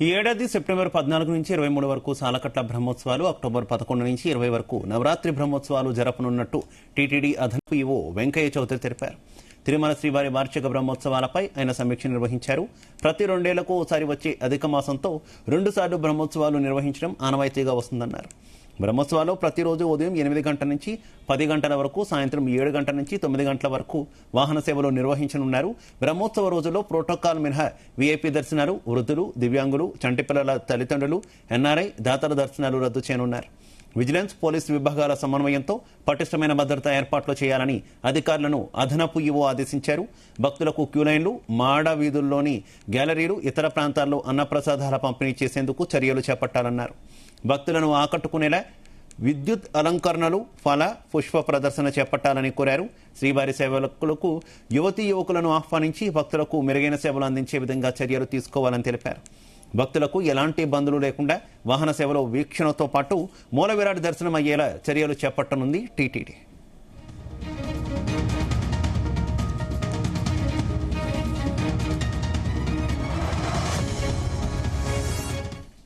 ఈ ఏడాది సెప్టెంబర్ 14 నుంచి 23 వరకు సాలకట్ల బ్రహ్మోత్సవాలు, అక్టోబర్ 11 నుంచి 20 వరకు నవరాత్రి బ్రహ్మోత్సవాలు జరపనున్నట్టు టీటీడీ అదనపు ఈవో వెంకయ్య చౌదరి తెలిపారు. తిరుమల శ్రీవారి వార్షిక బ్రహ్మోత్సవాలపై ఆయన సమీక్ష నిర్వహించారు. ప్రతి 2 ఏళ్లకు ఓసారి వచ్చే అధిక మాసంతో 2 సార్లు బ్రహ్మోత్సవాలు నిర్వహించడం ఆనవాయితీగా వస్తుందన్నారు. బ్రహ్మోత్సవాలు ప్రతిరోజు ఉదయం 8 గంటల నుంచి 10 గంటల వరకు, సాయంత్రం 7 గంటల నుంచి 9 గంటల వరకు వాహన సేవలు నిర్వహించనున్నారు. బ్రహ్మోత్సవ రోజుల్లో ప్రోటోకాల్ మినహా వీఐపీ దర్శనాలు, వృద్ధులు, దివ్యాంగులు, చంటిపిల్లల తల్లిదండ్రులు, ఎన్ఆర్ఐ దాతల దర్శనాలు రద్దు చేయనున్నారు. విజిలెన్స్, పోలీసు విభాగాల సమన్వయంతో పటిష్టమైన భద్రతా ఏర్పాట్లు చేయాలని అధికారులను అదనపు ఈవో ఆదేశించారు. భక్తులకు క్యూలైన్లు, మాడ వీధుల్లోని గ్యాలరీలు, ఇతర ప్రాంతాల్లో అన్నప్రసాదాల పంపిణీ చేసేందుకు చర్యలు చేపట్టాలన్నారు. భక్తులను ఆకట్టుకునేలా విద్యుత్ అలంకరణలు, ఫల, పుష్ప ప్రదర్శన చేపట్టాలని కోరారు. శ్రీవారి సేవకులకు యువతీ యువకులను ఆహ్వానించి భక్తులకు మెరుగైన సేవలు అందించే విధంగా చర్యలు తీసుకోవాలని తెలిపారు. భక్తులకు ఎలాంటి ఇబ్బందులు లేకుండా వాహన సేవలో వీక్షణతో పాటు మూల విరాట్ దర్శనం అయ్యేలా చర్యలు చేపట్టనుంది టీటీడీ.